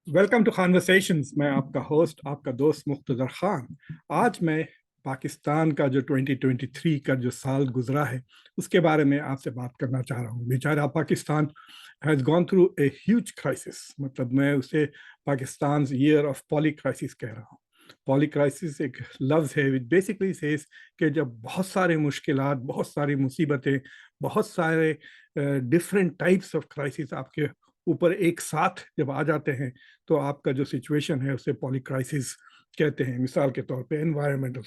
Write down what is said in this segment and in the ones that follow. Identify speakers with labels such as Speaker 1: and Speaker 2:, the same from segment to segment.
Speaker 1: Welcome to conversations. मैं आपका host, आपका दोस्त मुख्तदर खान। आज मैं पाकिस्तान का जो 2023 का जो साल गुजरा है उसके बारे में आपसे बात करना चाह रहा हूँ। बेचारा Pakistan has gone through a huge crisis. मतलब मैं उसे Pakistan year of poly crisis कह रहा हूँ। पॉली क्राइसिस एक लफ्ज़ है विच बेसिकली सेज कि जब बहुत सारे मुश्किलात, बहुत सारी मुसीबतें, बहुत सारे डिफरेंट टाइप्स ऑफ क्राइसिस आपके ऊपर एक साथ जब आ जाते हैं तो आपका जो सिचुएशन है उसे पॉली क्राइसिस कहते हैं। मिसाल के तौर पे environmental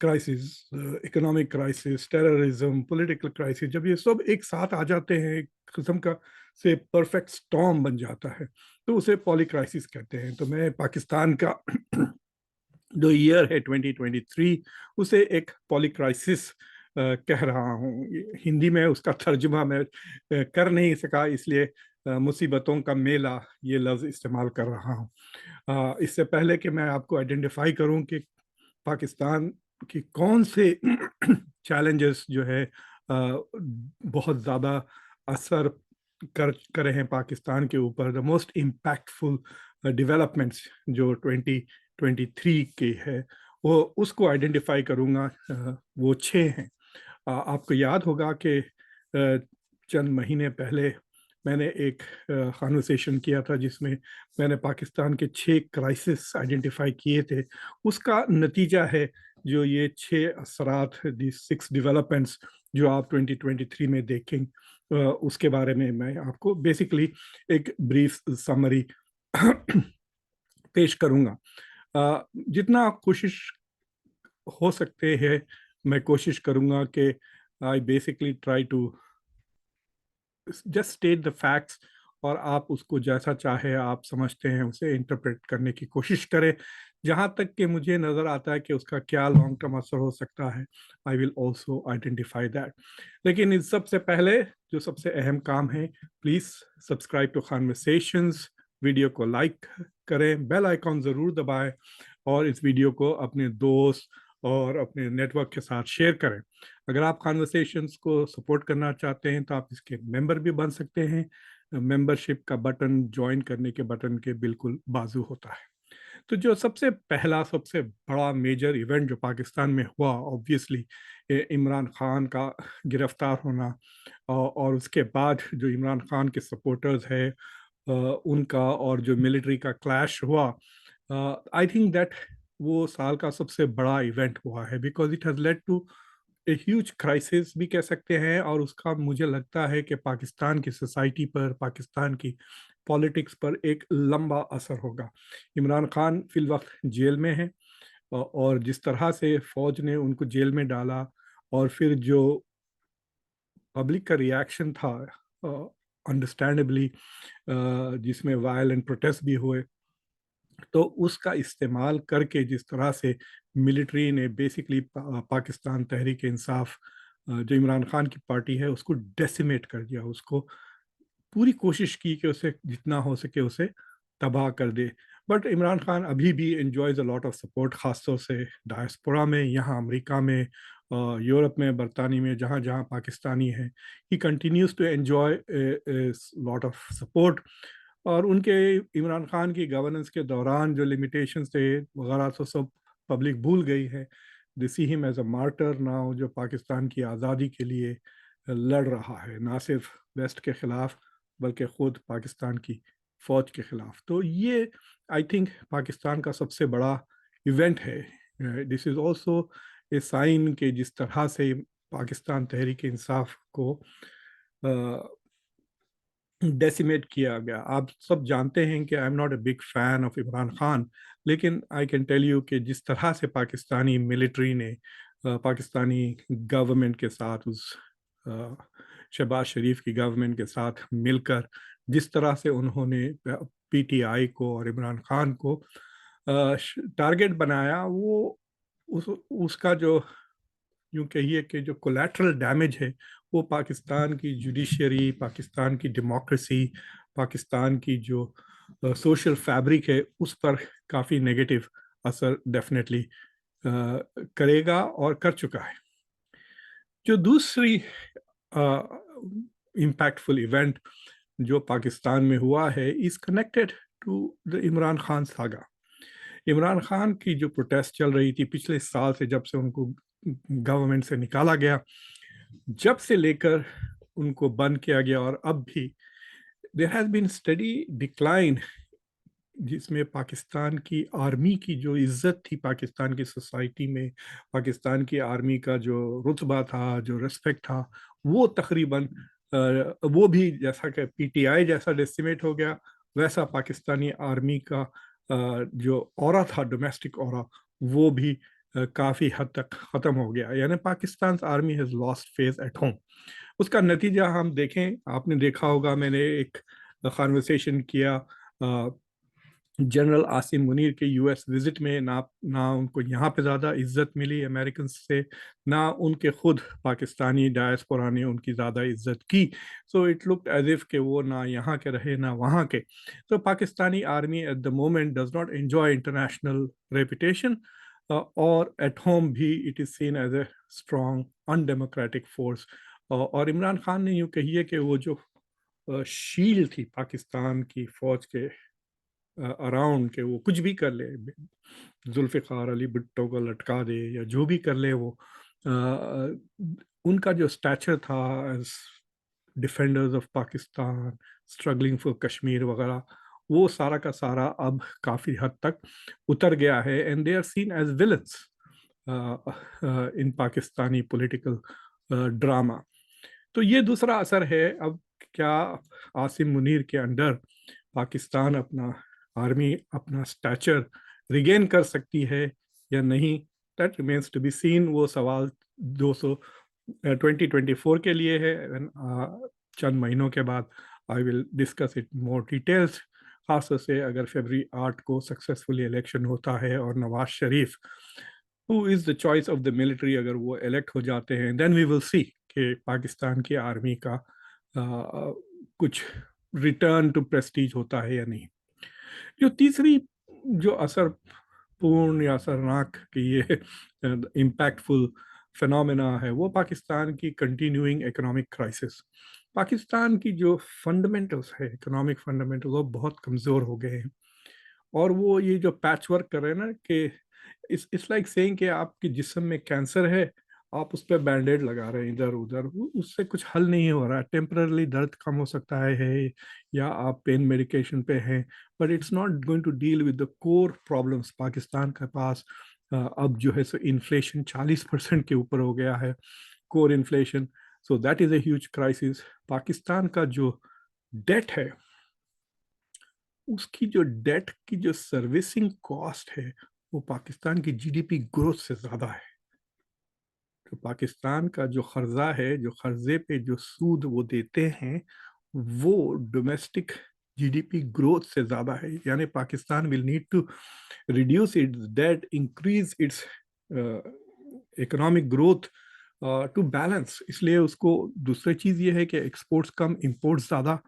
Speaker 1: crisis, economic crisis, terrorism, political crisis, जब ये सब एक साथ आ जाते हैं, एक किस्म का से परफेक्ट स्टॉर्म बन जाता है, तो उसे पॉली क्राइसिस कहते हैं। तो मैं पाकिस्तान का जो ईयर है 2023 उसे एक पॉली क्राइसिस कह रहा हूँ। हिंदी में उसका तर्जुमा मैं कर नहीं सका, इसलिए मुसीबतों का मेला ये लफ्ज़ इस्तेमाल कर रहा हूँ। इससे पहले कि मैं आपको आइडेंटिफाई करूँ कि पाकिस्तान की कौन से चैलेंजेस जो है बहुत ज़्यादा असर कर रहे हैं पाकिस्तान के ऊपर, द मोस्ट इम्पैक्टफुल डेवलपमेंट्स जो 2023 के है, वो उसको आइडेंटिफाई करूँगा। वो 6 हैं। आपको याद होगा कि चंद महीने पहले मैंने एक कॉन्वर्सेशन किया था जिसमें मैंने पाकिस्तान के 6 क्राइसिस आइडेंटिफाई किए थे। उसका नतीजा है जो ये 6 असरात, दी 6 डेवलपमेंट्स जो आप 2023 में देखें, उसके बारे में मैं आपको बेसिकली एक ब्रीफ समरी पेश करूंगा। जितना कोशिश हो सकते हैं मैं कोशिश करूंगा कि I basically try to just state the facts, और आप उसको जैसा चाहे आप समझते हैं उसे इंटरप्रेट करने की कोशिश करें। जहाँ तक कि मुझे नज़र आता है कि उसका क्या लॉन्ग टर्म असर हो सकता है, I will also identify that. लेकिन इस सबसे पहले जो सबसे अहम काम है, please subscribe to conversations, video को लाइक करें, बेल आइकॉन ज़रूर दबाएं, और इस वीडियो को अपने दोस्त और अपने नेटवर्क के साथ शेयर करें। अगर आप कॉन्वर्सेशंस को सपोर्ट करना चाहते हैं तो आप इसके मेंबर भी बन सकते हैं। मेंबरशिप का बटन ज्वाइन करने के बटन के बिल्कुल बाजू होता है। तो जो सबसे पहला, सबसे बड़ा मेजर इवेंट जो पाकिस्तान में हुआ, ऑब्वियसली इमरान खान का गिरफ्तार होना, और उसके बाद जो इमरान खान के सपोर्टर्स है उनका और जो मिलिट्री का क्लैश हुआ, आई थिंक दैट वो साल का सबसे बड़ा इवेंट हुआ है, because it has led to a huge crisis भी कह सकते हैं। और उसका मुझे लगता है कि पाकिस्तान की सोसाइटी पर, पाकिस्तान की पॉलिटिक्स पर एक लंबा असर होगा। इमरान खान फिल वक्त जेल में है, और जिस तरह से फौज ने उनको जेल में डाला और फिर जो पब्लिक का रिएक्शन था, अंडरस्टैंडेबली, जिसमें वायलेंट प्रोटेस्ट भी हुए, तो उसका इस्तेमाल करके जिस तरह से मिलिट्री ने बेसिकली पाकिस्तान तहरीक इंसाफ, जो इमरान खान की पार्टी है, उसको डेसिमेट कर दिया। उसको पूरी कोशिश की कि उसे जितना हो सके उसे तबाह कर दे। बट इमरान खान अभी भी enjoys a lot of support, ख़ासतौर से डायस्पोरा में, यहाँ अमेरिका में, यूरोप में, बरतानिया में, जहाँ जहाँ पाकिस्तानी हैं, he continues to enjoy lot of support. और उनके, इमरान खान की गवर्नेंस के दौरान जो लिमिटेशंस थे वगैरह तो सब पब्लिक भूल गई है। They see him as a martyr now, जो पाकिस्तान की आज़ादी के लिए लड़ रहा है, ना सिर्फ वेस्ट के ख़िलाफ़ बल्कि ख़ुद पाकिस्तान की फ़ौज के ख़िलाफ़। तो ये आई थिंक पाकिस्तान का सबसे बड़ा इवेंट है। This is also a sign कि जिस तरह से पाकिस्तान तहरीक इंसाफ को डेसिमेट किया गया। आप सब जानते हैं कि I am not a big fan of Imran Khan, लेकिन आई कैन टेल यू कि जिस तरह से पाकिस्तानी मिलिट्री ने पाकिस्तानी गवर्नमेंट के साथ, उस शहबाज शरीफ की गवर्नमेंट के साथ मिलकर जिस तरह से उन्होंने पीटीआई को और इमरान खान को टारगेट बनाया, वो उसका जो यूँ कहिए कि जो कोलैटरल डैमेज है, वो पाकिस्तान की जुडिशरी, पाकिस्तान की डेमोक्रेसी, पाकिस्तान की जो सोशल फैब्रिक है, उस पर काफ़ी नेगेटिव असर डेफिनेटली करेगा और कर चुका है। जो दूसरी इम्पैक्टफुल इवेंट जो पाकिस्तान में हुआ है is connected to the Imran Khan saga. Imran Khan की जो प्रोटेस्ट चल रही थी पिछले साल से, जब से उनको गवर्नमेंट से निकाला गया, जब से लेकर उनको बंद किया गया और अब भी, there has been study decline, जिसमें पाकिस्तान की आर्मी की जो इज्जत थी पाकिस्तान की सोसाइटी में, पाकिस्तान की आर्मी का जो रुतबा था, जो रिस्पेक्ट था, वो तकरीबन वो भी जैसा कि पीटीआई जैसा डेसिमेट हो गया, वैसा पाकिस्तानी आर्मी का जो ऑरा था, डोमेस्टिक ऑरा, वो भी काफ़ी हद तक ख़त्म हो गया। यानी Pakistan army has lost phase at home. उसका नतीजा हम देखें, आपने देखा होगा, मैंने एक कॉन्वर्सेशन किया जनरल आसिम मुनीर के यूएस विजिट में, ना उनको यहाँ पे ज़्यादा इज्जत मिली अमेरिकन से, ना उनके खुद पाकिस्तानी डायस्पोरा ने उनकी ज़्यादा इज्जत की। So it looked as if कि वो ना यहाँ के रहे ना वहाँ के। तो Pakistani army at the moment does not enjoy international reputation, और एट होम भी it is seen as a strong undemocratic force. और इमरान खान ने यूँ कहिए कि वो जो शील थी पाकिस्तान की फौज के अराउंड, के वो कुछ भी कर ले, जुल्फ़िकार अली भुट्टो को लटका दे या जो भी कर ले, वो उनका जो स्टैचर था as defenders of Pakistan, struggling for Kashmir वगैरह, वो सारा का सारा अब काफ़ी हद तक उतर गया है, and they are seen as villains in Pakistani political drama. तो ये दूसरा असर है। अब क्या आसिम मुनीर के अंडर पाकिस्तान अपना आर्मी, अपना स्टैचर रिगेन कर सकती है या नहीं, that remains to be seen. वो सवाल 2024 के लिए है, चंद महीनों के बाद I will discuss it more details. खासतौर से अगर फरवरी 8 को सक्सेसफुली इलेक्शन होता है और Nawaz Sharif, who is the choice of the military, अगर वो इलेक्ट हो जाते हैं, देन वी विल सी कि पाकिस्तान की आर्मी का कुछ रिटर्न टू प्रेस्टीज होता है या नहीं। जो तीसरी जो असरपूर्ण या असरनाक कि ये इम्पैक्टफुल फिनोमेना है, वो पाकिस्तान की कंटिन्यूइंग इकोनॉमिक क्राइसिस। पाकिस्तान की जो फंडामेंटल्स है, इकोनॉमिक फंडामेंटल्स, वो बहुत कमज़ोर हो गए हैं। और वो ये जो पैच वर्क कर रहे हैं ना, कि इट्स लाइक सेइंग कि आपके जिस्म में कैंसर है, आप उस पर बैंडेड लगा रहे हैं इधर उधर, उससे कुछ हल नहीं हो रहा है। टेम्परली दर्द कम हो सकता है या आप पेन मेडिकेशन पे हैं, but it's not going to deal with the core problems. Pakistan के पास अब जो है सो इन्फ्लेशन 40% के ऊपर हो गया है, core inflation. So that is a huge crisis. Pakistan का जो डेट है, उसकी जो डेट की जो सर्विसिंग कॉस्ट है, वो पाकिस्तान की जीडीपी ग्रोथ से ज़्यादा है। तो पाकिस्तान का जो कर्जा है, जो कर्जे पे जो सूद वो देते हैं, वो डोमेस्टिक जीडीपी ग्रोथ से ज़्यादा है। यानी Pakistan will need to reduce its debt, increase its economic growth to balance. इसलिए उसको दूसरी चीज़ ये है कि एक्सपोर्ट्स कम, इंपोर्ट्स ज़्यादा,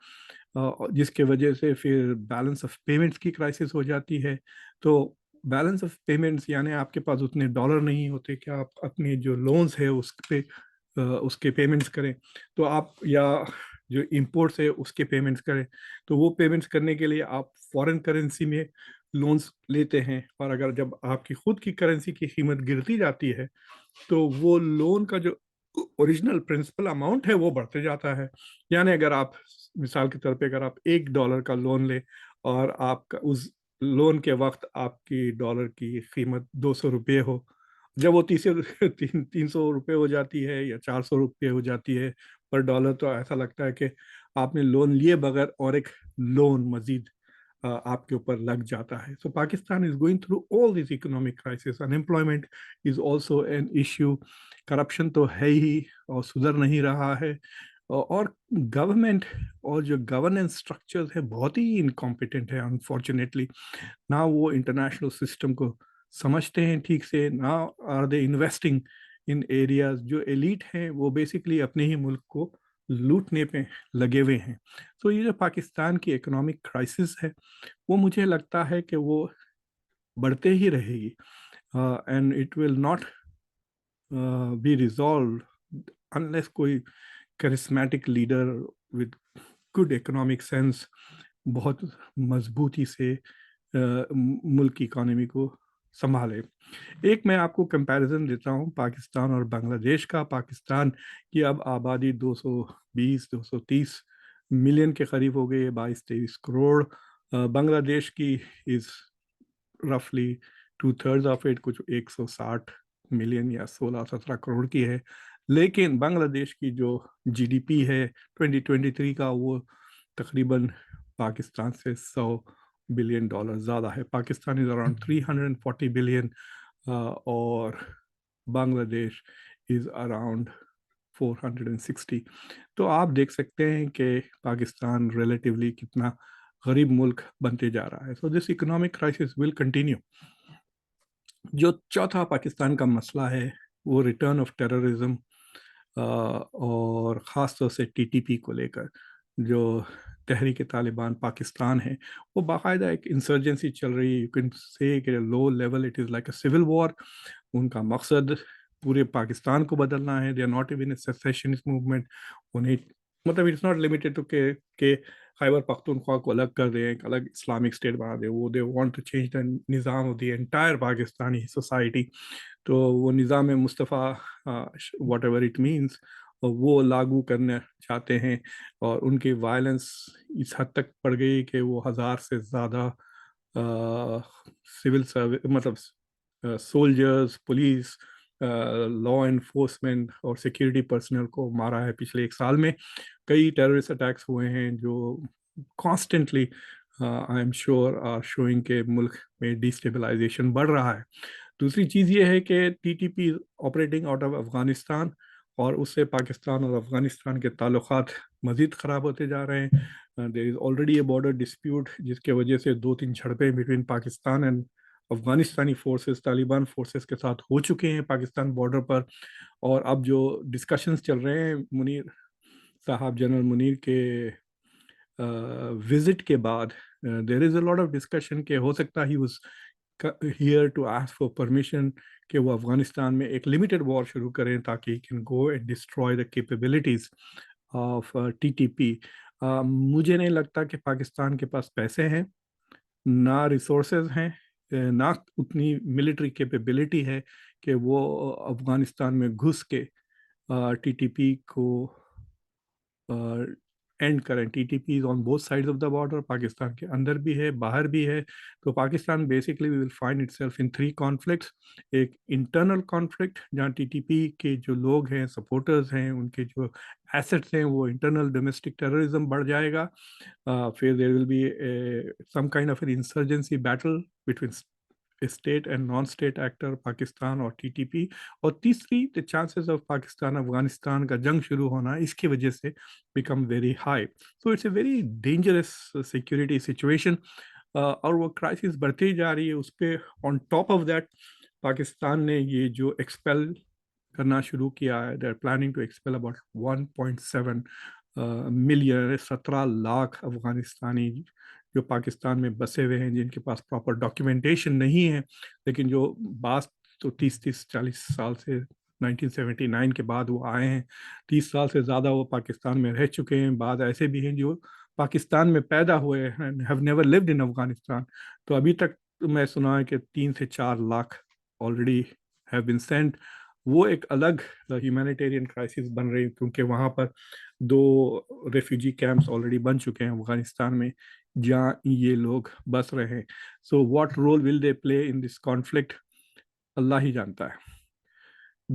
Speaker 1: जिसके वजह से फिर बैलेंस ऑफ पेमेंट्स की क्राइसिस हो जाती है। तो बैलेंस ऑफ पेमेंट्स यानी आपके पास उतने डॉलर नहीं होते कि आप अपने जो लोन्स है उस पे उसके पेमेंट्स करें, तो आप, या जो इंपोर्ट्स है उसके पेमेंट्स करें, तो वो पेमेंट्स करने के लिए आप फॉरेन करेंसी में लोन्स लेते हैं। और अगर जब आपकी खुद की करेंसी की कीमत गिरती जाती है, तो वो लोन का जो ओरिजिनल प्रिंसिपल अमाउंट है वो बढ़ते जाता है। यानी अगर आप, मिसाल के तौर पे, अगर आप $1 का लोन ले और आपका उस लोन के वक्त आपकी डॉलर की कीमत $200 हो, जब वो 300 रुपये हो जाती है या 400 रुपये हो जाती है पर डॉलर, तो ऐसा लगता है कि आपने लोन लिए बगैर और एक लोन मजीद आपके ऊपर लग जाता है। So Pakistan is going through all this economic crisis. Unemployment is also an issue, corruption तो है ही और सुधर नहीं रहा है, और गवर्नमेंट और जो गवर्नेंस स्ट्रक्चर्स है बहुत ही इनकॉम्पिटेंट है अनफॉर्चुनेटली। ना वो इंटरनेशनल सिस्टम को समझते हैं ठीक से, ना are they investing in areas. जो एलिट हैं वो बेसिकली अपने ही मुल्क को लूटने पे लगे हुए हैं। तो ये जो पाकिस्तान की इकोनॉमिक क्राइसिस है, वो मुझे लगता है कि वो बढ़ते ही रहेगी, and it will not be resolve unless कोई charismatic leader with good economic sense بہت مضبوطی سے ملک کی اکانومی کو سنبھالے۔ ایک میں آپ کو کمپیریزن دیتا ہوں پاکستان اور بنگلہ دیش کا۔ پاکستان کی اب آبادی 220-230 ملین کے قریب ہو گئی ہے، 22-23 کروڑ۔ بنگلہ دیش کی از رفلی 2/3 آف اٹ، کچھ 160 ملین یا 16-17 کروڑ کی ہے۔ لیکن بنگلہ دیش کی جو جی ڈی پی ہے 2023 کا، وہ تقریباً پاکستان سے $100 بلین زیادہ ہے۔ پاکستان از اراؤنڈ 340 بلین اور بنگلہ دیش از اراؤنڈ 460۔ تو آپ دیکھ سکتے ہیں کہ پاکستان ریلیٹیولی کتنا غریب ملک بنتے جا رہا ہے۔ So this economic crisis will continue. جو چوتھا پاکستان کا مسئلہ ہے وہ ریٹرن آف ٹیررزم اور خاص طور سے ٹی ٹی پی کو لے کر۔ جو تحریک طالبان پاکستان ہے، وہ باقاعدہ ایک انسرجنسی چل رہی ہے، یو کین سے کہ low level it is like a civil war. ان کا مقصد پورے پاکستان کو بدلنا ہے۔ They are not even a secessionist movement. انہیں مطلب اٹس ناٹ لمیٹڈ ٹو کہ خیبر پختونخوا کو الگ کر دیں، ایک الگ اسلامک اسٹیٹ بنا دیں۔ وہ they want to change the نظام of the entire Pakistani society. تو وہ نظام مصطفیٰ واٹ ایور اٹ مینس وہ لاگو کرنا چاہتے ہیں، اور ان کی وائلنس اس حد تک پڑ گئی کہ وہ 1000 سے زیادہ سول سروس مطلب سولجرز، پولیس، لا انفورسمنٹ اور سیکیورٹی پرسنل کو مارا ہے پچھلے 1 سال میں۔ کئی ٹیررسٹ اٹیکس ہوئے ہیں جو constantly I am sure are showing کہ ملک میں ڈیسٹیبلائزیشن بڑھ رہا ہے۔ دوسری چیز یہ ہے کہ T T P operating out of Afghanistan, اور اس سے پاکستان اور افغانستان کے تعلقات مزید خراب ہوتے جا رہے ہیں۔ There is already a border dispute, جس کی وجہ سے 2-3 جھڑپیں between Pakistan and Afghanistani forces, Taliban forces کے ساتھ ہو چکے ہیں پاکستان بارڈر پر۔ اور اب جو ڈسکشنز چل رہے ہیں منیر صاحب، جنرل منیر کے وزٹ کے بعد، دیر از اے لاٹ آف ڈسکشن کہ ہو سکتا he was here to ask for permission کہ وہ افغانستان میں ایک لمیٹڈ وار شروع کریں تاکہ he can go and destroy the capabilities of T T پی۔ مجھے نہیں لگتا کہ پاکستان کے پاس پیسے ہیں، نہ ریسورسز ہیں، نہ اتنی ملٹری کیپیبلٹی ہے کہ وہ افغانستان میں گھس کے ٹی ٹی پی کو اینڈ کریں۔ T T P is on both sides of the border, Pakistan کے اندر بھی ہے، باہر بھی ہے۔ تو Pakistan basically we will find itself in 3 conflicts. ایک انٹرنل کانفلکٹ جہاں ٹی ٹی پی کے جو لوگ ہیں، سپورٹرز ہیں، ان کے جو ایسٹس ہیں، وہ انٹرنل ڈومیسٹک ٹیررزم بڑھ جائے گا۔ پھر there will be some kind of an insurgency battle between state and non state actor, Pakistan اور ٹی ٹی پی۔ اور تیسری، the chances of Pakistan Afghanistan کا جنگ شروع ہونا اس کی وجہ سے become very high. So it's a very dangerous security situation. اور وہ کرائسس بڑھتی جا رہی ہے۔ اس پہ on top of that Pakistan نے یہ جو ایکسپیل کرنا شروع کیا ہے، they are planning to expel about 1.7 million, 17 lakh Afghanistani جو پاکستان میں بسے ہوئے ہیں، جن کے پاس پراپر ڈاکیومنٹیشن نہیں ہے، لیکن جو بعض تو 30-40 سال سے 1979 کے بعد وہ آئے ہیں، 30 سال سے زیادہ وہ پاکستان میں رہ چکے ہیں۔ بعض ایسے بھی ہیں جو پاکستان میں پیدا ہوئے ہیں، have never lived in Afghanistan. تو ابھی تک میں سنا ہے کہ 3 سے 4 lakh already have been sent۔ وہ ایک الگ ہیومینیٹیرین کرائسس بن رہی ہے، کیونکہ وہاں پر 2 ریفیوجی کیمپس آلریڈی بن چکے ہیں افغانستان میں جہاں یہ لوگ بس رہے ہیں۔ So what role will they play in this conflict, Allah ہی جانتا ہے۔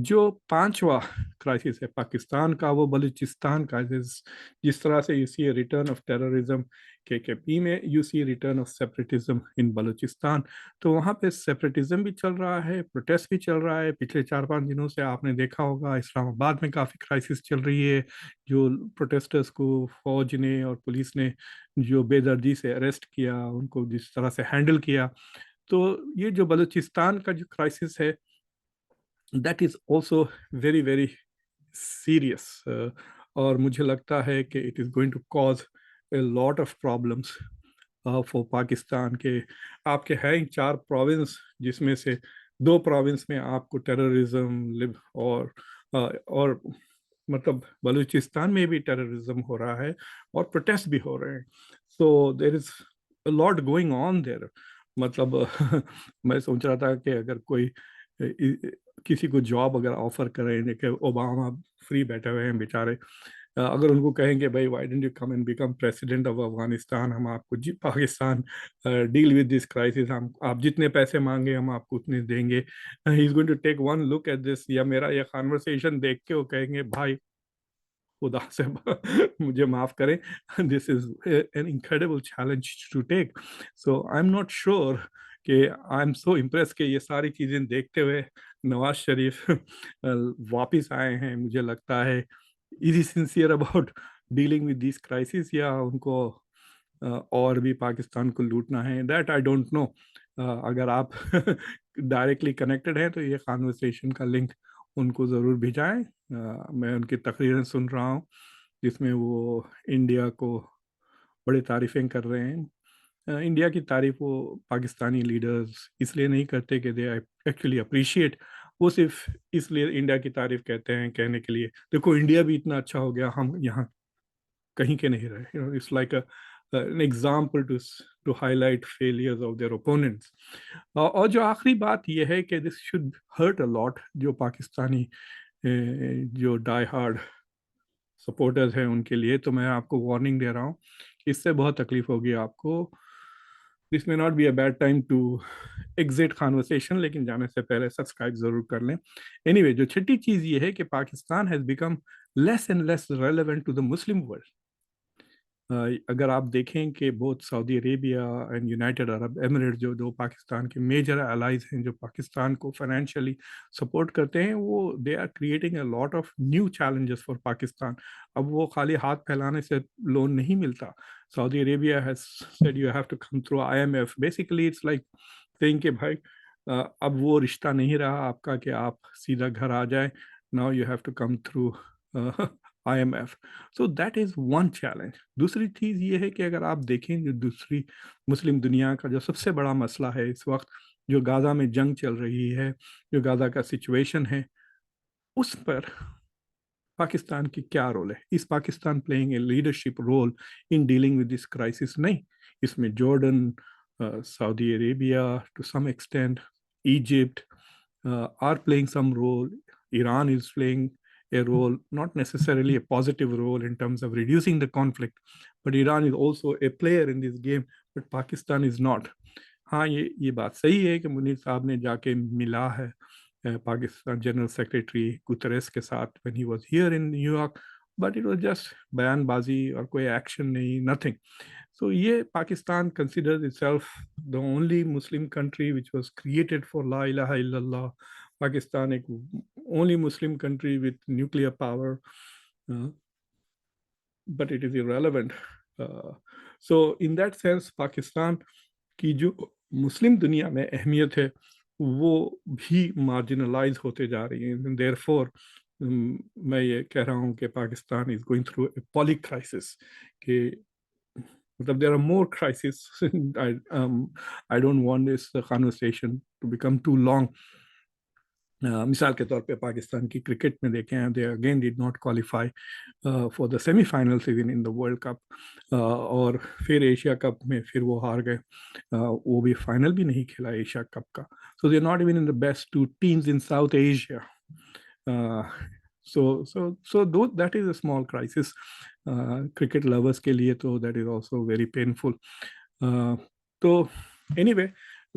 Speaker 1: جو 5واں کرائسس ہے پاکستان کا، وہ بلوچستان کا۔ جس طرح سے you C return of terrorism کے پی میں، یو سی ریٹرن آف سیپریٹزم ان بلوچستان۔ تو وہاں پہ سیپریٹزم بھی چل رہا ہے، پروٹیسٹ بھی چل رہا ہے۔ پچھلے 4-5 دنوں سے آپ نے دیکھا ہوگا اسلام آباد میں کافی کرائسس چل رہی ہے، جو پروٹیسٹرز کو فوج نے اور پولیس نے جو بے دردی سے اریسٹ کیا، ان کو جس طرح سے ہینڈل کیا۔ تو یہ جو بلوچستان کا جو کرائسس ہے، that is also very very serious، اور مجھے لگتا ہے کہ it is going to cause a lot of problems for Pakistan. کے آپ کے ہیں 4 پروونس، جس میں سے 2 پروونس میں آپ کو ٹیررزم اور مطلب بلوچستان میں بھی ٹیررزم ہو رہا ہے اور پروٹیسٹ بھی ہو رہے ہیں. سو دیر از اے لاٹ گوئنگ آن دیر. مطلب میں سوچ رہا تھا کہ اگر کوئی کسی کو جاب اگر آفر کریں کہ اوباما فری بیٹھے ہوئے ہیں بیچارے, اگر ان کو کہیں کہ بھائی why don't you come and become president of Afghanistan, ہم آپ کو Pakistan deal with this crisis, ہم آپ جتنے پیسے مانگے ہم آپ کو اتنے دیں گے, he is going to take one look at this, یا میرا یہ کانورسیشن دیکھ کے وہ کہیں گے بھائی خدا سے مجھے معاف کریں, this is an incredible challenge to take. So I am not sure کہ آئی ایم سو امپریس کہ یہ ساری چیزیں دیکھتے ہوئے نواز شریف واپس آئے ہیں. مجھے لگتا ہے is he sincere about dealing with this crisis, یا ان کو اور بھی پاکستان کو لوٹنا ہے, دیٹ آئی ڈونٹ نو. اگر آپ ڈائریکٹلی کنیکٹڈ ہیں تو یہ کانورسیشن کا لنک ان کو ضرور بھیجائیں. میں ان کی تقریریں سن رہا ہوں جس میں وہ انڈیا کو بڑی تعریفیں کر رہے ہیں. انڈیا کی تعریف وہ پاکستانی لیڈرز اس لیے نہیں کرتے کہ دے ایکچولی اپریشیٹ, وہ صرف اس لیے انڈیا کی تعریف کہتے ہیں کہنے کے لیے دیکھو انڈیا بھی اتنا اچھا ہو گیا, ہم یہاں کہیں کے نہیں رہے. It's like an example to highlight failures of their opponents. اور جو آخری بات یہ ہے کہ this should hurt a lot جو پاکستانی جو ڈائی ہارڈ سپورٹرز ہیں ان کے لیے, تو میں آپ کو وارننگ دے رہا ہوں اس سے بہت تکلیف ہوگی آپ کو. دس may not be a bad time to exit conversation, لیکن جانے سے پہلے سبسکرائب ضرور کر لیں. anyway, جو چھٹی چیز یہ ہے کہ Pakistan has become less and less relevant to the Muslim world. اگر آپ دیکھیں کہ بہت سعودی عربیہ اینڈ یونائٹیڈ عرب ایمریٹ جو دو پاکستان کے میجر الائز ہیں جو پاکستان کو فائنینشلی سپورٹ کرتے ہیں, وہ they are creating a lot of new challenges for Pakistan. اب وہ خالی ہاتھ پھیلانے سے لون نہیں ملتا. Saudi Arabia has said you have to come through IMF. Basically it's like saying کہ بھائی اب وہ رشتہ نہیں رہا آپ کا کہ آپ سیدھا گھر آ جائیں, now you have to come through IMF. So that is one challenge. دوسری چیز یہ ہے کہ اگر آپ دیکھیں جو دوسری مسلم دنیا کا جو سب سے بڑا مسئلہ ہے اس وقت, جو غازہ میں جنگ چل رہی ہے, جو غازہ کا سچویشن ہے, اس پر پاکستان کی کیا رول ہے؟ Is Pakistan playing a leadership role in dealing with this crisis? نہیں. اس میں Jordan, Saudi Arabia, to some extent Egypt are playing some role. Iran is playing a role, not necessarily a positive role in terms of reducing the conflict, but Iran is also a player in this game, but Pakistan is not. ہاں یہ بات صحیح ہے کہ منیر صاحب نے جا کے ملا ہے پاکستان جنرل سیکریٹری گتریس کے ساتھ when he was here in New York, but it was just بیان بازی اور کوئی ایکشن نہیں, nothing. So یہ Pakistan considers itself the only Muslim country which was created for La ilaha illallah. Pakistan ایک only Muslim country with nuclear power, but it is irrelevant. So in that sense Pakistan کی جو مسلم دنیا میں اہمیت ہے وہ بھی مارجنلائز ہوتے جا رہی ہیں. Therefore میں یہ کہہ رہا ہوں کہ Pakistan is going through a poly crisis, کہ مطلب there are more crises. I don't want this conversation to become too long. مثال کے طور پہ پاکستان کی کرکٹ میں دیکھیں, they again did not qualify for the semi finals even in the World Cup, اور پھر ایشیا کپ میں پھر وہ ہار گئے, وہ بھی فائنل بھی نہیں کھیلا ایشیا کپ کا. So they're not even in the best two teams in South Asia. So that is a small crisis. Cricket lovers کے لیے تو that is also very painful. So anyway,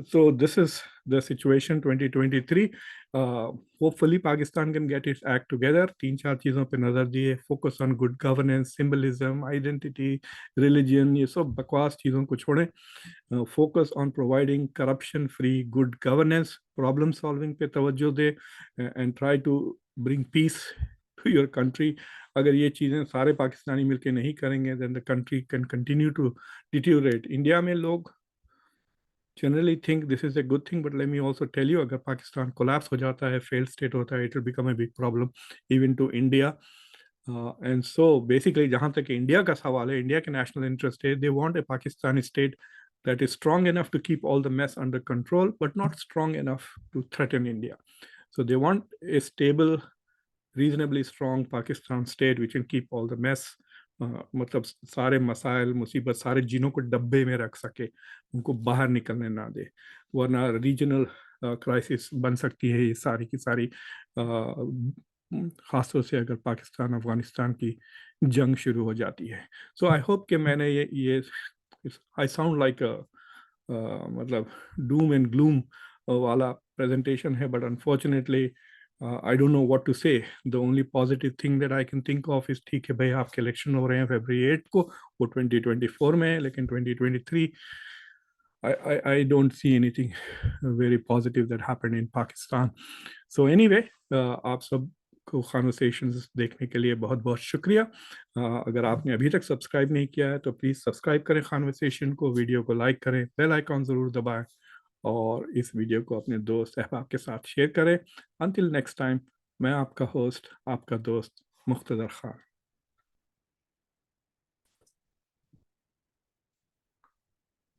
Speaker 1: so this is the situation 2023. Hopefully Pakistan can get its act together. 3-4 چیزوں پہ نظر دیے, focus on good governance, symbolism, identity, religion, یہ سب بکواس چیزوں کو چھوڑیں. Focus on providing corruption free good governance, problem solving پہ توجہ دے, and try to bring peace to your country. اگر یہ چیزیں سارے پاکستانی مل کے نہیں کریں گے then the country can continue to deteriorate. India میں لوگ generally think this is a good thing, but let me also tell you, اگر پاکستان collapse ہو جاتا ہے, failed state ہوتا ہے, it will become a big problem even to India. And so basically جہاں تک India کا سوال ہے, انڈیا کے national interest ہے, they want a Pakistani state that is strong enough to keep all the mess under control, but not strong enough to threaten India. So they want a stable reasonably strong Pakistan state which can keep all the mess, मतलब सारे मसाइल मुसीबत सारे जिनों को डब्बे में रख सके, उनको बाहर निकलने ना दे, वरना रीजनल क्राइसिस बन सकती है ये सारी की सारी, खासतौर से अगर पाकिस्तान अफगानिस्तान की जंग शुरू हो जाती है. सो आई होप कि मैंने ये आई साउंड लाइक मतलब डूम एंड ग्लूम वाला प्रेजेंटेशन है, but unfortunately I don't know what to say. The only positive thing that I can think of is ठीक है भाई आपके इलेक्शन हो रहे हैं February 8 को, वो 2024 में है, लेकिन 2023 I don't see anything very positive that happened in Pakistan. So anyway, आप सब को कॉन्वर्सेशंस देखने के लिए बहुत बहुत शुक्रिया. अगर आपने अभी तक सब्सक्राइब नहीं किया है तो प्लीज़ सब्सक्राइब करें कॉन्वर्सेशन को, वीडियो को लाइक करें, बेल आइकॉन ज़रूर दबाएं और इस वीडियो को अपने दोस्त अहबाब के साथ शेयर करें. Until next time, मैं आपका होस्ट, आपका दोस्त मुख्तदर खान.